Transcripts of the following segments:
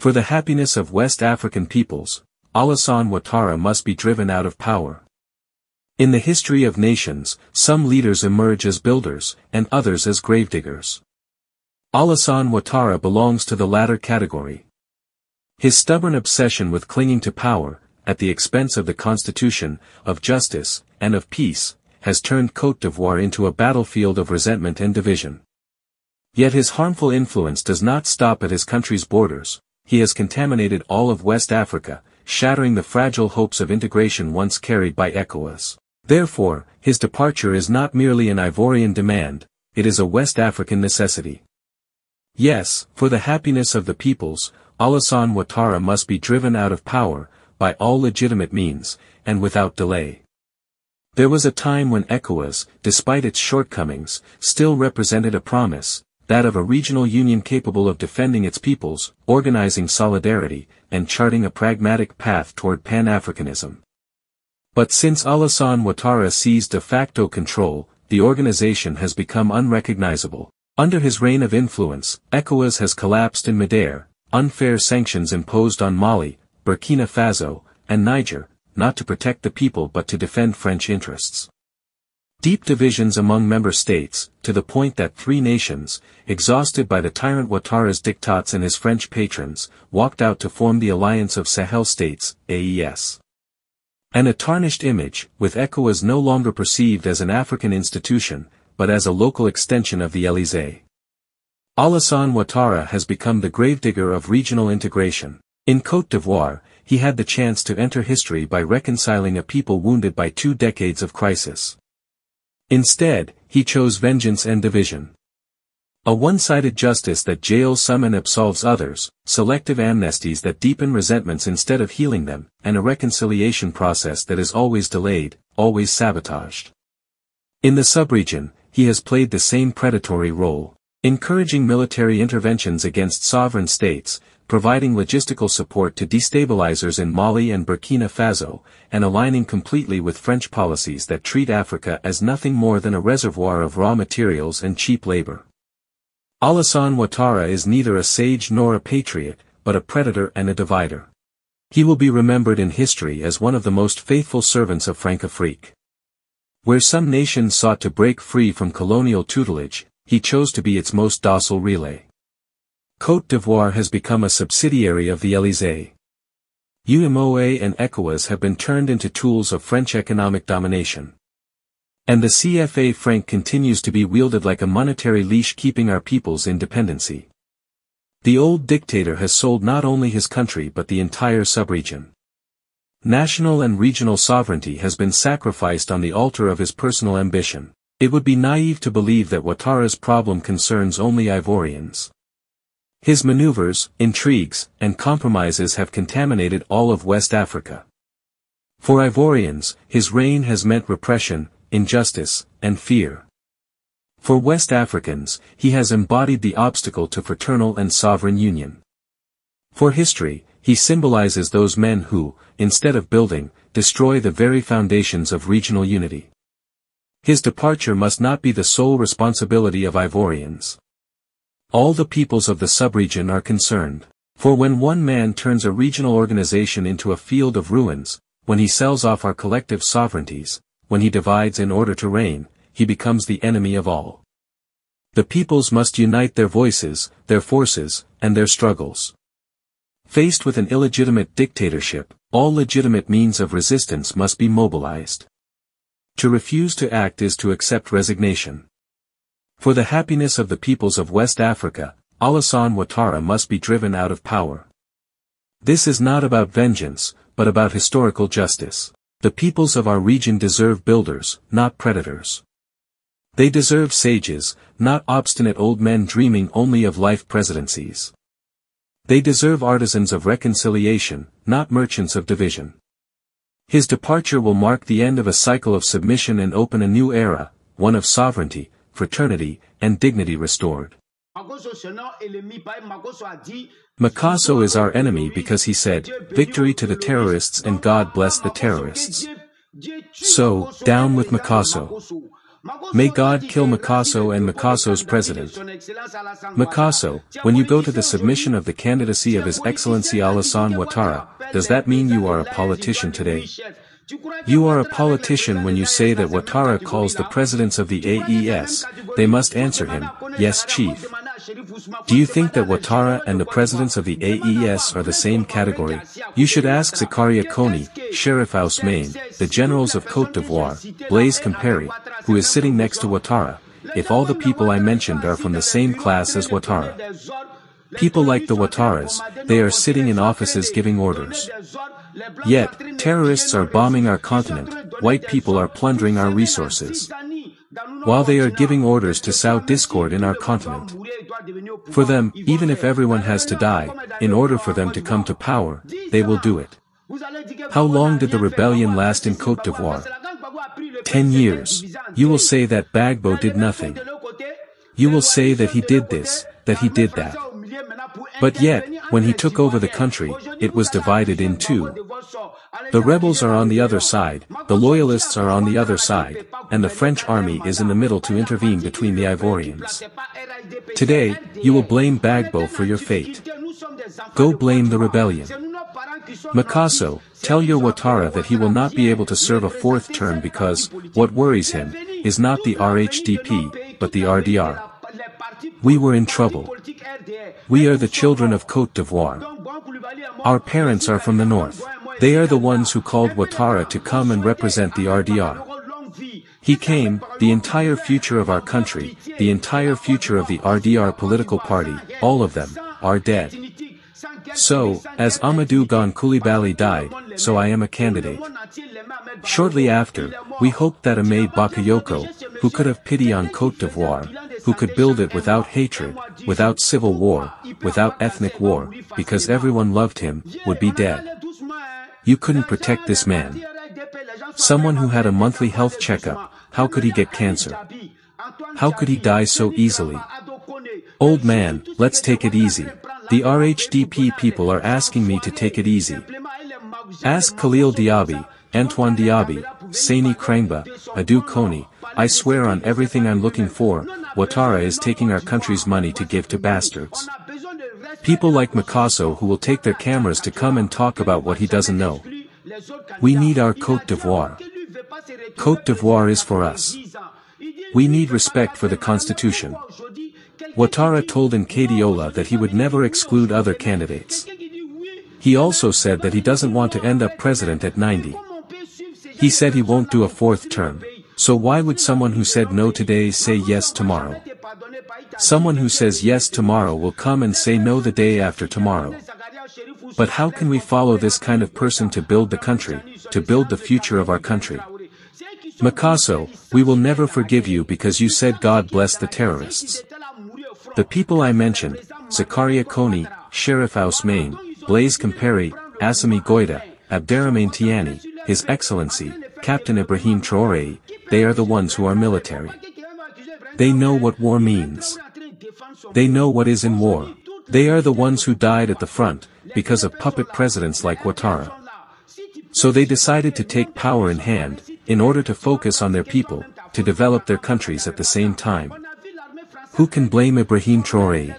For the happiness of West African peoples, Alassane Ouattara must be driven out of power. In the history of nations, some leaders emerge as builders, and others as gravediggers. Alassane Ouattara belongs to the latter category. His stubborn obsession with clinging to power, at the expense of the constitution, of justice, and of peace, has turned Côte d'Ivoire into a battlefield of resentment and division. Yet his harmful influence does not stop at his country's borders. He has contaminated all of West Africa, shattering the fragile hopes of integration once carried by ECOWAS. Therefore, his departure is not merely an Ivorian demand, it is a West African necessity. Yes, for the happiness of the peoples, Alassane Ouattara must be driven out of power, by all legitimate means, and without delay. There was a time when ECOWAS, despite its shortcomings, still represented a promise, that of a regional union capable of defending its peoples, organizing solidarity, and charting a pragmatic path toward Pan-Africanism. But since Alassane Ouattara seized de facto control, the organization has become unrecognizable. Under his reign of influence, ECOWAS has collapsed in midair, unfair sanctions imposed on Mali, Burkina Faso, and Niger, not to protect the people but to defend French interests. Deep divisions among member states, to the point that 3 nations, exhausted by the tyrant Ouattara's diktats and his French patrons, walked out to form the Alliance of Sahel States, AES. And a tarnished image, with ECOWAS no longer perceived as an African institution, but as a local extension of the Élysée. Alassane Ouattara has become the gravedigger of regional integration. In Côte d'Ivoire, he had the chance to enter history by reconciling a people wounded by 2 decades of crisis. Instead, he chose vengeance and division. A one-sided justice that jails some and absolves others, selective amnesties that deepen resentments instead of healing them, and a reconciliation process that is always delayed, always sabotaged. In the sub-region, he has played the same predatory role, encouraging military interventions against sovereign states, providing logistical support to destabilizers in Mali and Burkina Faso, and aligning completely with French policies that treat Africa as nothing more than a reservoir of raw materials and cheap labor. Alassane Ouattara is neither a sage nor a patriot, but a predator and a divider. He will be remembered in history as one of the most faithful servants of Francafrique. Where some nations sought to break free from colonial tutelage, he chose to be its most docile relay. Côte d'Ivoire has become a subsidiary of the Élysée. UEMOA and ECOWAS have been turned into tools of French economic domination. And the CFA franc continues to be wielded like a monetary leash keeping our people's independency. The old dictator has sold not only his country but the entire sub-region. National and regional sovereignty has been sacrificed on the altar of his personal ambition. It would be naive to believe that Ouattara's problem concerns only Ivorians. His maneuvers, intrigues, and compromises have contaminated all of West Africa. For Ivorians, his reign has meant repression, injustice, and fear. For West Africans, he has embodied the obstacle to fraternal and sovereign union. For history, he symbolizes those men who, instead of building, destroy the very foundations of regional unity. His departure must not be the sole responsibility of Ivorians. All the peoples of the sub-region are concerned. For when one man turns a regional organization into a field of ruins, when he sells off our collective sovereignties, when he divides in order to reign, he becomes the enemy of all. The peoples must unite their voices, their forces, and their struggles. Faced with an illegitimate dictatorship, all legitimate means of resistance must be mobilized. To refuse to act is to accept resignation. For the happiness of the peoples of West Africa, Alassane Ouattara must be driven out of power. This is not about vengeance, but about historical justice. The peoples of our region deserve builders, not predators. They deserve sages, not obstinate old men dreaming only of life presidencies. They deserve artisans of reconciliation, not merchants of division. His departure will mark the end of a cycle of submission and open a new era, one of sovereignty, fraternity, and dignity restored. Makasso is our enemy because he said, "Victory to the terrorists and God bless the terrorists." So, down with Makasso. May God kill Makasso and Makasso's president. Makasso, when you go to the submission of the candidacy of His Excellency Alassane Ouattara, does that mean you are a politician today? You are a politician when you say that Ouattara calls the presidents of the AES, they must answer him, yes chief. Do you think that Ouattara and the presidents of the AES are the same category? You should ask Zakaria Koni, Sheriff Ousmane, the generals of Côte d'Ivoire, Blaise Compaoré, who is sitting next to Ouattara, if all the people I mentioned are from the same class as Ouattara. People like the Ouattaras, they are sitting in offices giving orders. Yet, terrorists are bombing our continent, white people are plundering our resources. While they are giving orders to sow discord in our continent. For them, even if everyone has to die, in order for them to come to power, they will do it. How long did the rebellion last in Côte d'Ivoire? 10 years. You will say that Gbagbo did nothing. You will say that he did this, that he did that. But yet, when he took over the country, it was divided in two. The rebels are on the other side, the loyalists are on the other side, and the French army is in the middle to intervene between the Ivorians. Today, you will blame Gbagbo for your fate. Go blame the rebellion. Makasso, tell your Ouattara that he will not be able to serve a fourth term because, what worries him, is not the RHDP, but the RDR. We were in trouble. We are the children of Côte d'Ivoire. Our parents are from the north. They are the ones who called Ouattara to come and represent the RDR. He came, the entire future of our country, the entire future of the RDR political party, all of them, are dead. So, as Amadou Gon Coulibaly died, so I am a candidate. Shortly after, we hoped that Ahmed Bakayoko, who could have pity on Côte d'Ivoire, who could build it without hatred, without civil war, without ethnic war, because everyone loved him, would be dead. You couldn't protect this man. Someone who had a monthly health checkup, how could he get cancer? How could he die so easily? Old man, let's take it easy. The RHDP people are asking me to take it easy. Ask Khalil Diaby, Antoine Diaby, Sani Krangba, Adu Koni, I swear on everything I'm looking for, Ouattara is taking our country's money to give to bastards. People like Makasso who will take their cameras to come and talk about what he doesn't know. We need our Côte d'Ivoire. Côte d'Ivoire is for us. We need respect for the constitution. Ouattara told Nkadiola that he would never exclude other candidates. He also said that he doesn't want to end up president at 90. He said he won't do a fourth term. So why would someone who said no today say yes tomorrow? Someone who says yes tomorrow will come and say no the day after tomorrow. But how can we follow this kind of person to build the country, to build the future of our country? Makasso, we will never forgive you because you said God bless the terrorists. The people I mentioned, Zakaria Koni, Sheriff Ousmane, Blaise Compaoré, Assimi Goïta, Abderrahmane Tiani, His Excellency, Captain Ibrahim Traoré, they are the ones who are military. They know what war means. They know what is in war. They are the ones who died at the front, because of puppet presidents like Ouattara. So they decided to take power in hand, in order to focus on their people, to develop their countries at the same time. Who can blame Ibrahim Traoré?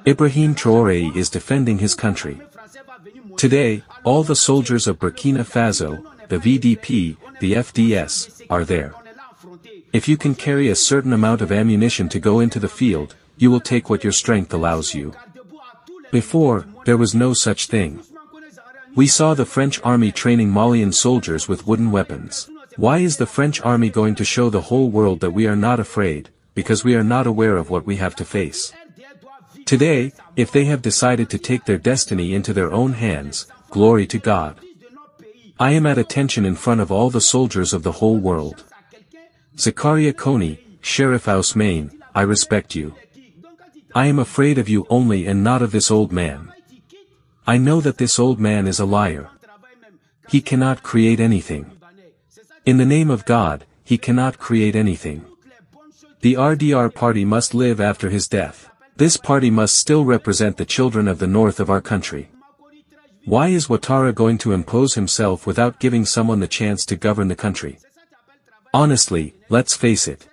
Ibrahim Traoré is defending his country. Today, all the soldiers of Burkina Faso, the VDP, the FDS, are there. If you can carry a certain amount of ammunition to go into the field, you will take what your strength allows you. Before, there was no such thing. We saw the French army training Malian soldiers with wooden weapons. Why is the French army going to show the whole world that we are not afraid, because we are not aware of what we have to face? Today, if they have decided to take their destiny into their own hands, glory to God. I am at attention in front of all the soldiers of the whole world. Zakaria Koni, Sheriff Ousmane, I respect you. I am afraid of you only and not of this old man. I know that this old man is a liar. He cannot create anything. In the name of God, he cannot create anything. The RDR party must live after his death. This party must still represent the children of the north of our country. Why is Ouattara going to impose himself without giving someone the chance to govern the country? Honestly, let's face it.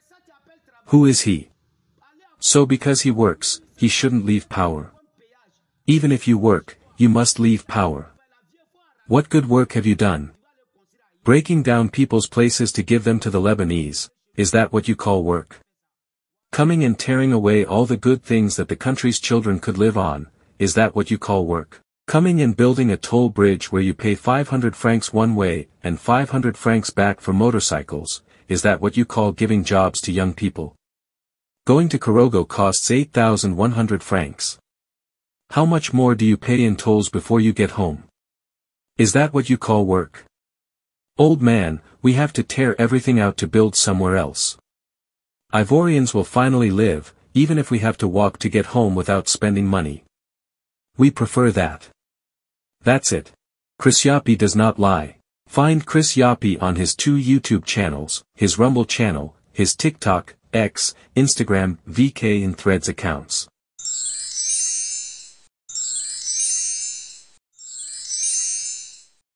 Who is he? So because he works, he shouldn't leave power. Even if you work, you must leave power. What good work have you done? Breaking down people's places to give them to the Lebanese, is that what you call work? Coming and tearing away all the good things that the country's children could live on, is that what you call work? Coming and building a toll bridge where you pay 500 francs one way and 500 francs back for motorcycles, is that what you call giving jobs to young people? Going to Korogo costs 8,100 francs. How much more do you pay in tolls before you get home? Is that what you call work? Old man, we have to tear everything out to build somewhere else. Ivorians will finally live, even if we have to walk to get home without spending money. We prefer that. That's it. Chris Yapi does not lie. Find Chris Yapi on his 2 YouTube channels, his Rumble channel, his TikTok, X, Instagram, VK and Threads accounts.